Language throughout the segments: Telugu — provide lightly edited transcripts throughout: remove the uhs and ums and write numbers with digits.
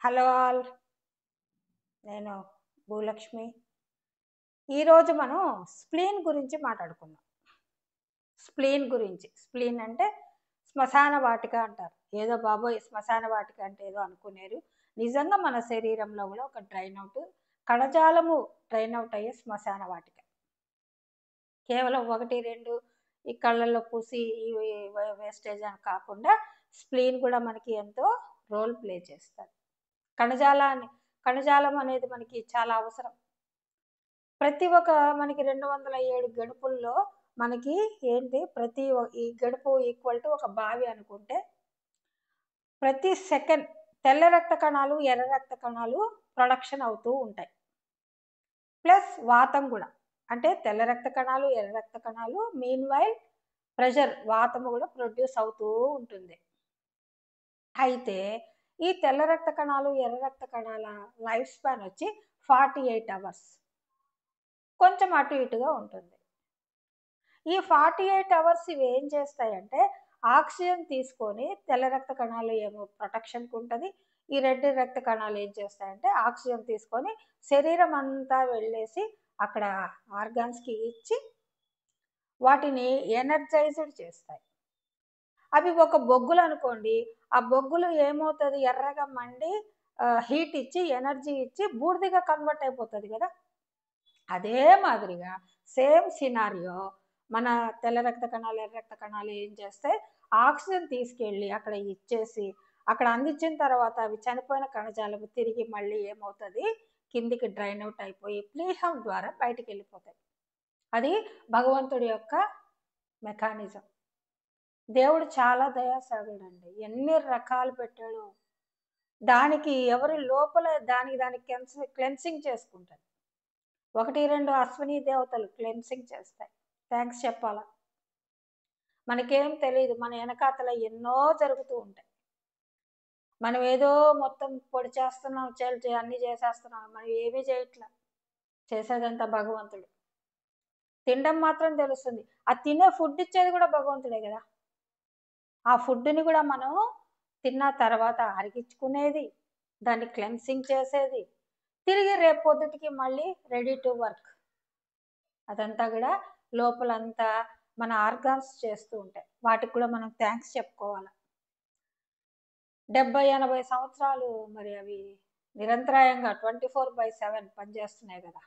హలో ఆల్, నేను భూలక్ష్మి. ఈరోజు మనం స్ప్లీన్ గురించి మాట్లాడుకుందాం. స్ప్లీన్ అంటే శ్మశాన వాటిక అంటారు. ఏదో బాబోయ్ శ్మశాన వాటిక అంటే ఏదో అనుకునేరు. నిజంగా మన శరీరంలో కూడా ఒక డ్రైన్ అవుట్, కణజాలము డ్రైన్ అవుట్ అయ్యే శ్మశాన వాటిక. కేవలం 1-2 ఈ కళ్ళల్లో పూసి ఈ వేస్టేజ్ అని కాకుండా స్ప్లీన్ కూడా మనకి ఎంతో రోల్ ప్లే చేస్తారు. కణజాలం అనేది మనకి చాలా అవసరం. ప్రతి ఒక్క మనకి 207 గడుపుల్లో మనకి ఏంటి ఈ గడుపు ఈక్వల్ టు ఒక బావి అనుకుంటే ప్రతి సెకండ్ తెల్ల రక్త కణాలు, ఎర్ర రక్త కణాలు ప్రొడక్షన్ అవుతూ ఉంటాయి. ప్లస్ వాతం కూడా, అంటే తెల్ల రక్త కణాలు, ఎర్ర రక్త కణాలు, మీన్ వైల్ వాతము కూడా ప్రొడ్యూస్ అవుతూ ఉంటుంది. అయితే ఈ తెల్ల రక్త కణాలు, ఎర్ర రక్త కణాల లైఫ్ స్పాన్ వచ్చి 48 అవర్స్, కొంచెం అటు ఇటుగా ఉంటుంది. ఈ 48 అవర్స్ ఇవి ఏం చేస్తాయంటే ఆక్సిజన్ తీసుకొని తెల్ల రక్త కణాలు ఏమో ప్రొటెక్షన్కి ఉంటుంది. ఈ రెడ్ రక్త కణాలు ఏం చేస్తాయంటే ఆక్సిజన్ తీసుకొని శరీరం అంతా వెళ్ళేసి అక్కడ ఆర్గాన్స్కి ఇచ్చి వాటిని ఎనర్జైజ్డ్ చేస్తాయి. అవి ఒక బొగ్గులు అనుకోండి, ఆ బొగ్గులు ఏమవుతుంది, ఎర్రగా మండి హీట్ ఇచ్చి ఎనర్జీ ఇచ్చి బూడిదిగా కన్వర్ట్ అయిపోతుంది కదా. అదే మాదిరిగా సేమ్ సినారియో మన తెల్ల రక్త కణాలు, ఎర్ర రక్త కణాలు ఏం చేస్తాయి, ఆక్సిజన్ తీసుకెళ్ళి అక్కడ ఇచ్చేసి అక్కడ అందించిన తర్వాత అవి చనిపోయిన కణజాలకు తిరిగి మళ్ళీ ఏమవుతుంది, కిందికి డ్రైన్ అవుట్ అయిపోయి ప్లీహం ద్వారా బయటికి వెళ్ళిపోతాయి. అది భగవంతుడి యొక్క మెకానిజం. దేవుడు చాలా దయాసాగుడండి, ఎన్ని రకాలు పెట్టాడు. దానికి ఎవరి లోపల దానికి క్లెన్సింగ్ చేసుకుంటారు. 1-2 అశ్విని దేవతలు క్లెన్సింగ్ చేస్తాయి. థ్యాంక్స్ చెప్పాలా. మనకేం తెలియదు, మన వెనకాతల ఎన్నో జరుగుతూ ఉంటాయి. మనం ఏదో మొత్తం పొడి చేస్తున్నాం, అన్నీ చేసేస్తున్నాం, మనం ఏమీ చేయట్లా. చేసేదంతా భగవంతుడు. తినడం మాత్రం తెలుస్తుంది, ఆ తినే ఫుడ్ ఇచ్చేది కూడా భగవంతుడే కదా. ఆ ఫుడ్ని కూడా మనం తిన్న తర్వాత అరిగించుకునేది, దాన్ని క్లెన్సింగ్ చేసేది, తిరిగి రేపు పొద్దుటికి మళ్ళీ రెడీ టు వర్క్. అదంతా కూడా లోపలంతా మన ఆర్గాన్స్ చేస్తూ ఉంటాయి. వాటికి కూడా మనం థ్యాంక్స్ చెప్పుకోవాలి. 70-80 సంవత్సరాలు మరి అవి నిరంతరాయంగా 24/7 పనిచేస్తున్నాయి కదా.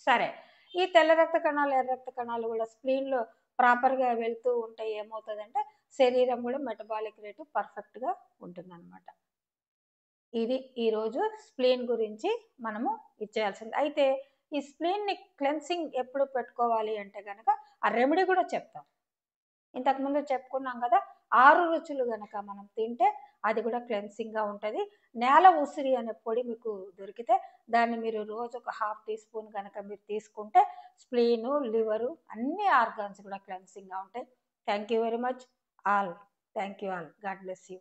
సరే, ఈ తెల్ల రక్త కణాలు, ఎర్ర రక్త కణాలు కూడా స్ప్లీన్లో ప్రాపర్గా వెళ్తూ ఉంటే ఏమవుతుందంటే శరీరం కూడా మెటబాలిక్ రేటు పర్ఫెక్ట్గా ఉంటుందన్నమాట. ఇది ఈరోజు స్ప్లీన్ గురించి మనము ఇచ్చేయాల్సింది. అయితే ఈ స్ప్లీన్ని క్లెన్సింగ్ ఎప్పుడు పెట్టుకోవాలి అంటే కనుక ఆ రెమెడీ కూడా చెప్తాం. ఇంతకుముందు చెప్పుకున్నాం కదా, 6 రుచులు కనుక మనం తింటే అది కూడా క్లెన్సింగ్గా ఉంటుంది. నేల ఉసిరి అనే పొడి మీకు దొరికితే దాన్ని మీరు రోజు ఒక 1/2 టీ స్పూన్ కనుక మీరు తీసుకుంటే స్ప్లీను, లివరు అన్ని ఆర్గాన్స్ కూడా క్లెన్సింగ్గా ఉంటాయి. Thank you very much all. Thank you all. God bless you.